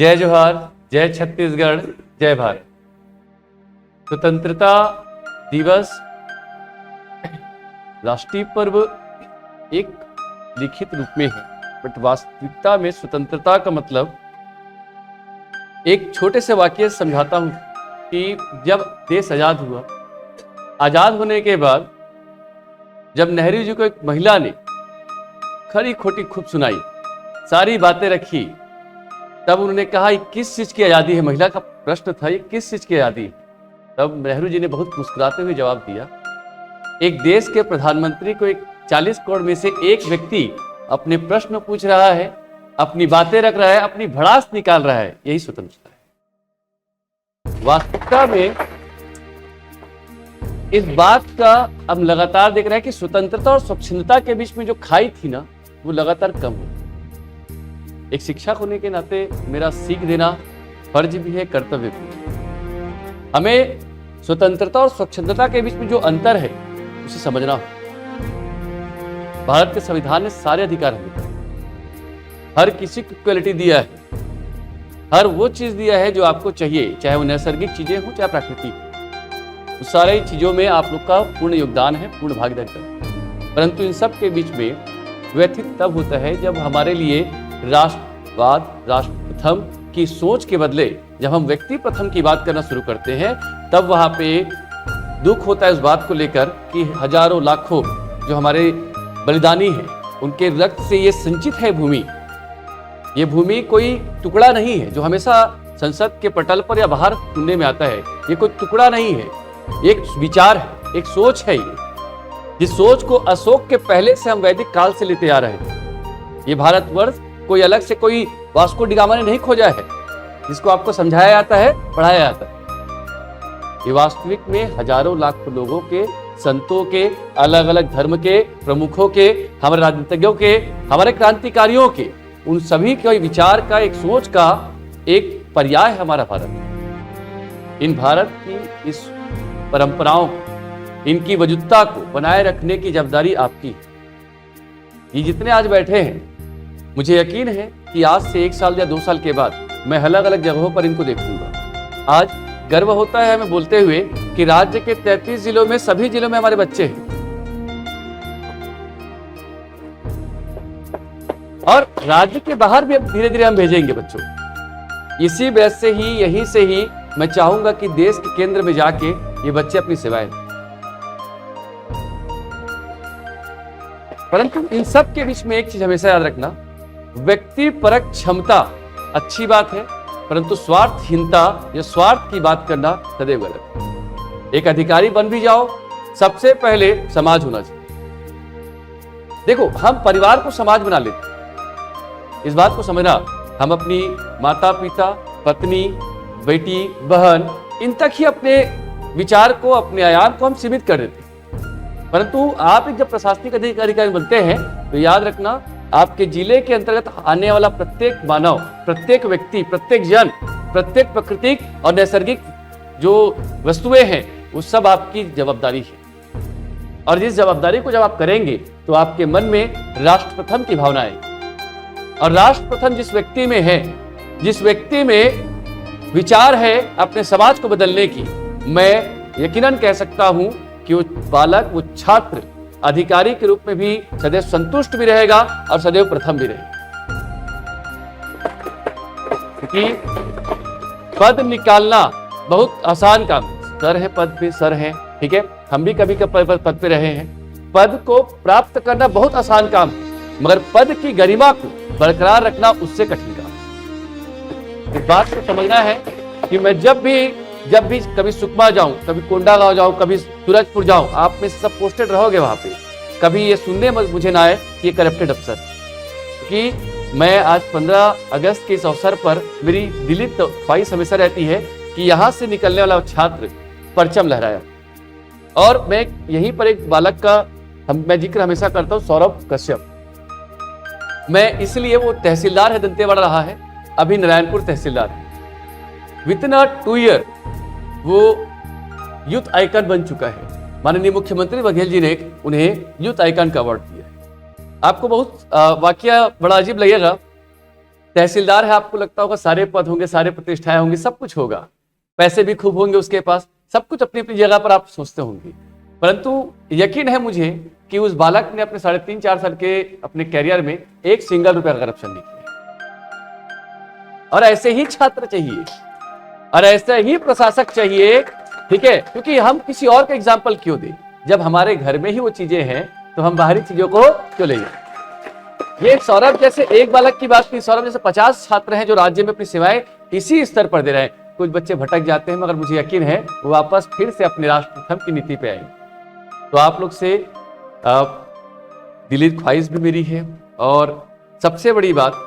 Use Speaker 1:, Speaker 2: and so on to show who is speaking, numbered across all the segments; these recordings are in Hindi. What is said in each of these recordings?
Speaker 1: जय जोहार, जय छत्तीसगढ़, जय भारत। स्वतंत्रता दिवस राष्ट्रीय पर्व एक लिखित रूप में है, बट वास्तविकता में स्वतंत्रता का मतलब एक छोटे से वाक्य से समझाता हूं कि जब देश आजाद हुआ, आजाद होने के बाद जब नेहरू जी को एक महिला ने खरी खोटी खूब सुनाई, सारी बातें रखी, तब उन्होंने कहा किस चीज की आजादी है। महिला का प्रश्न था ये किस चीज की आजादी है। तब नेहरू जी ने बहुत मुस्कुराते हुए जवाब दिया, एक देश के प्रधानमंत्री को एक 40 करोड़ में से एक व्यक्ति अपने प्रश्न पूछ रहा है, अपनी बातें रख रहा है, अपनी भड़ास निकाल रहा है, यही स्वतंत्रता है। वास्तविकता में इस बात का हम लगातार देख रहे हैं कि स्वतंत्रता और स्वच्छंदता के बीच में जो खाई थी ना, वो लगातार कम हो। एक शिक्षक होने के नाते मेरा सीख देना फर्ज भी है, कर्तव्य भी है। हमें स्वतंत्रता और स्वच्छंदता के बीच में जो अंतर है उसे समझना हो। भारत के संविधान ने सारे अधिकार हमें दिए, हर किसी को इक्वलिटी दिया है, हर वो चीज दिया है जो आपको चाहिए, चाहे वो नैसर्गिक चीजें हो चाहे प्राकृतिक, उस सारी चीजों में आप लोग का पूर्ण योगदान है, पूर्ण भागीदारी। परंतु इन सब के बीच में व्यथित तब होता है जब हमारे लिए राष्ट्रवाद, राष्ट्र प्रथम की सोच के बदले जब हम व्यक्ति प्रथम की बात करना शुरू करते हैं, तब वहां पे दुख होता है इस बात को लेकर कि हजारों लाखों जो हमारे बलिदानी हैं, उनके रक्त से ये संचित है भूमि। ये भूमि कोई टुकड़ा नहीं है जो हमेशा संसद के पटल पर या बाहर सुनने में आता है। ये कोई टुकड़ा नहीं है, एक विचार है, एक सोच है। ये जिस सोच को अशोक के पहले से हम वैदिक काल से लेते आ रहे हैं। ये भारतवर्ष कोई अलग से कोई वास्को डी गामा ने नहीं खोजा है, जिसको आपको समझाया जाता है, पढ़ाया जाता है। ये वास्तविक में हजारों लाखों लोगों के, संतों के, अलग अलग धर्म के प्रमुखों के, हमारे राजनीतिज्ञों के, हमारे क्रांतिकारियों के, उन सभी के विचार का, एक सोच का एक पर्याय है हमारा भारत। इन भारत की इस परंपराओं, इनकी वजूदता को बनाए रखने की जिम्मेदारी आपकी है। ये जितने आज बैठे हैं, मुझे यकीन है कि आज से 1 साल या 2 साल के बाद मैं अलग अलग जगहों पर इनको देखूंगा। आज गर्व होता है हमें बोलते हुए कि राज्य के 33 जिलों में, सभी जिलों में हमारे बच्चे हैं, और राज्य के बाहर भी अब धीरे धीरे हम भेजेंगे बच्चों। इसी वजह से ही, यहीं से ही मैं चाहूंगा कि देश के केंद्र में जाके ये बच्चे अपनी सेवाएं दें। परंतु इन सब के बीच में एक चीज हमेशा याद रखना, व्यक्तिपरक क्षमता अच्छी बात है, परंतु स्वार्थहीनता या स्वार्थ की बात करना सदैव गलत। एक अधिकारी बन भी जाओ, सबसे पहले समाज होना चाहिए। देखो, हम परिवार को समाज बना लेते हैं, इस बात को समझना। हम अपनी माता पिता, पत्नी, बेटी, बहन, इन तक ही अपने विचार को, अपने आयाम को हम सीमित कर देते हैं। परंतु आप एक जब प्रशासनिक अधिकारी बनते हैं तो याद रखना, आपके जिले के अंतर्गत आने वाला प्रत्येक मानव, प्रत्येक व्यक्ति, प्रत्येक जन, प्रत्येक प्राकृतिक और नैसर्गिक जो वस्तुएं हैं, वो सब आपकी जवाबदारी है। और जिस जवाबदारी को जब आप करेंगे तो आपके मन में राष्ट्र प्रथम की भावना आएगी। और राष्ट्र प्रथम जिस व्यक्ति में है, जिस व्यक्ति में विचार है अपने समाज को बदलने की, मैं यकीनन कह सकता हूं कि वो बालक, वो छात्र अधिकारी के रूप में भी सदैव संतुष्ट भी रहेगा और सदैव प्रथम भी रहेगा। क्योंकि पद निकालना बहुत आसान काम है। सर है, पद पे सर है, ठीक है, हम भी कभी पद पे रहे हैं। पद को प्राप्त करना बहुत आसान काम है, मगर पद की गरिमा को बरकरार रखना उससे कठिन काम है। इस बात को समझना है कि मैं जब भी कभी सुकमा जाऊं, कभी कोंडागांव जाऊं, कभी सूरजपुर जाऊं, आप में सब पोस्टेड रहोगे वहां पे। कभी ये सुनने मुझे ना आए कि ये करप्टेड अफसर, क्योंकि मैं आज 15 अगस्त के इस अवसर पर मेरी दिली ख्वाहिश हमेशा रहती है कि यहाँ से निकलने वाला छात्र परचम लहराया। और मैं यहीं पर एक बालक का मैं जिक्र हमेशा करता हूँ, सौरभ कश्यप। मैं इसलिए, वो तहसीलदार है, दंतेवाड़ा रहा है, अभी नारायणपुर तहसीलदार है। विदिन 2 ईयर वो यूथ आइकन बन चुका है। माननीय मुख्यमंत्री बघेल जी ने उन्हें यूथ आइकन का अवार्ड दिया है। आपको बहुत वाकया बड़ा अजीब लगेगा। तहसीलदार है, आपको लगता होगा सारे पद होंगे, सारे प्रतिष्ठाएं होंगी, सब कुछ होगा, पैसे भी खूब होंगे उसके पास, सब कुछ अपनी अपनी जगह पर आप सोचते होंगे। परंतु यकीन है मुझे कि उस बालक ने अपने 3.5-4 साल के अपने कैरियर में एक सिंगल रुपया करप्शन नहीं किया। और ऐसे ही छात्र चाहिए और ऐसे ही प्रशासक चाहिए, ठीक है, क्योंकि हम किसी और का एग्जाम्पल क्यों दें? जब हमारे घर में ही वो चीजें हैं तो हम बाहरी चीजों को क्यों ले जाएं? ये सौरभ जैसे एक बालक की बात की, सौरभ जैसे 50 छात्र हैं जो राज्य में अपनी सेवाएं इसी स्तर पर दे रहे हैं। कुछ बच्चे भटक जाते हैं, मगर मुझे यकीन है वो वापस फिर से अपने राष्ट्र प्रथम की नीति पे आएंगे। तो आप लोग से दिली ख्वाहिश भी मेरी है, और सबसे बड़ी बात,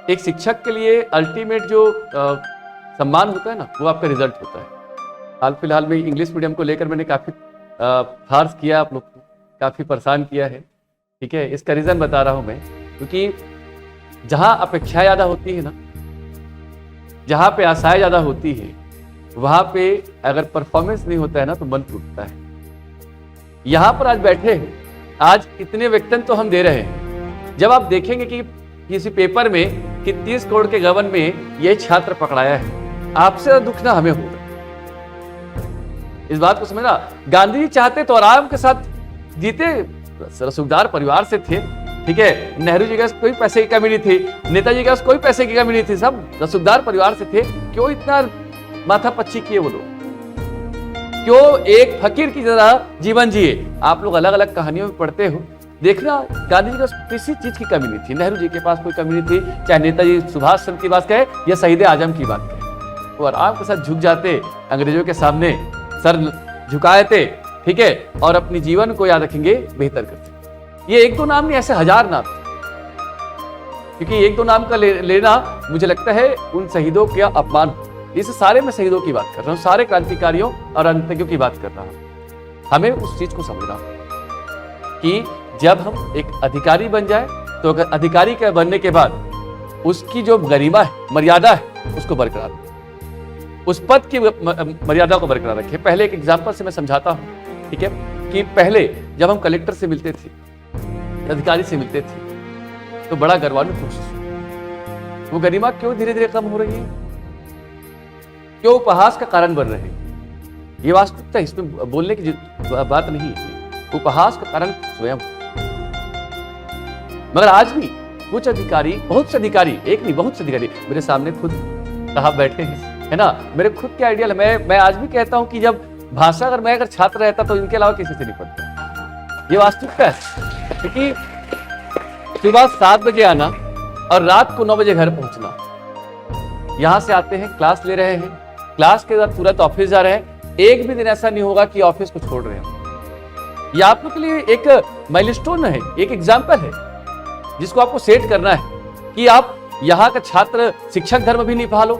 Speaker 1: एक शिक्षक के लिए अल्टीमेट जो सम्मान होता है ना, वो आपका रिजल्ट होता है। हाल फिलहाल में इंग्लिश मीडियम को लेकर मैंने काफ़ी फार्स किया, आप लोग को काफ़ी परेशान किया है, ठीक है। इसका रीज़न बता रहा हूँ मैं, क्योंकि जहाँ अपेक्षाएं ज़्यादा होती है ना, जहाँ पे आशाएं ज़्यादा होती है, वहाँ पे अगर परफॉर्मेंस नहीं होता है ना तो मन टूटता है। यहाँ पर आज बैठे हैं, आज इतने वेतन तो हम दे रहे हैं, जब आप देखेंगे कि किसी पेपर में कि 30 करोड़ के गबन में ये छात्र पकड़ाया है, आपसे दुख ना हमें होगा। इस बात को समझना, गांधी जी चाहते तो आराम के साथ जीते, रसूखदार परिवार से थे, ठीक है। नेहरू जी के पास कोई पैसे की कमी नहीं थी, नेताजी के पास कोई पैसे की कमी नहीं थी, सब रसूखदार परिवार से थे। क्यों इतना माथा पच्ची किए वो लोग? क्यों एक फकीर की तरह जीवन जिए? आप लोग अलग अलग कहानियों में पढ़ते हो, देखना गांधी जी के पास किसी चीज की कमी नहीं थी, नेहरू जी के पास कोई कमी नहीं थी, चाहे नेताजी सुभाष चंद्र की बात कहे या शहीद आजम की बात कहे, वो आराम के साथ झुक जाते, अंग्रेजों के सामने सर झुकाए थे, ठीक है, और अपनी जीवन को याद रखेंगे, बेहतर करते। ये 1-2 नाम नहीं, ऐसे 1000 नाम, क्योंकि 1-2 नाम का लेना मुझे लगता है उन शहीदों का अपमान। इस सारे में शहीदों की बात कर रहा हूँ, सारे क्रांतिकारियों और अंतज्ञों की बात कर रहा हूँ। हमें उस चीज को समझना कि जब हम एक अधिकारी बन जाए तो अगर अधिकारी के बनने के बाद उसकी जो गरिमा है, मर्यादा है, उसको बरकरार, उस पद की मर्यादा को बरकरार रखे। पहले एक एग्जांपल से मैं समझाता हूं, ठीक है, कि पहले जब हम कलेक्टर से मिलते थे, अधिकारी से मिलते थे, तो बड़ा गर्वान्वित महसूस, वो गरिमा क्यों धीरे धीरे कम हो रही है, क्यों उपहास का कारण बन रहे हैं? ये वास्तविकता, इसमें बोलने की बात नहीं है, उपहास का कारण स्वयं। मगर आज भी कुछ अधिकारी, बहुत से अधिकारी, एक नहीं बहुत से अधिकारी मेरे सामने खुद साहब बैठे हैं, है ना, मेरे खुद के आइडियल। मैं आज भी कहता हूं कि जब भाषा अगर छात्र रहता तो इनके अलावा किसी से नहीं पढ़ता। ये वास्तविकता है, क्योंकि सुबह 7 बजे आना और रात को 9 बजे घर पहुंचना, यहां से आते हैं, क्लास ले रहे हैं, क्लास के बाद तुरंत ऑफिस जा रहे हैं, एक भी दिन ऐसा नहीं होगा कि ऑफिस को छोड़ रहे हैं। ये आप लोग के लिए एक माइलस्टोन है, एक एग्जाम्पल है जिसको आपको सेट करना है कि आप यहाँ का छात्र शिक्षक धर्म भी निभा लो,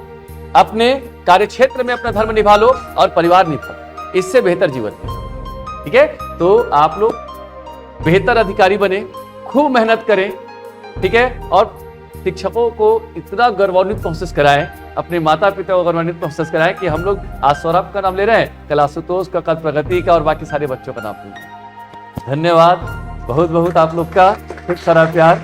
Speaker 1: अपने कार्य क्षेत्र में अपना धर्म निभा लो और परिवार निभा लो, इससे बेहतर जीवन है, ठीक है। तो आप लोग बेहतर अधिकारी बने, खूब मेहनत करें, ठीक है, और शिक्षकों को इतना गौरवान्वित महसूस कराएं, अपने माता पिता को गौरवान्वित महसूस कराएं कि हम लोग आज सौरभ का नाम ले रहे हैं, कल आशुतोष का, कल प्रगति का और बाकी सारे बच्चों का नाम लेंगे। धन्यवाद बहुत बहुत आप लोग का, खूब सारा प्यार।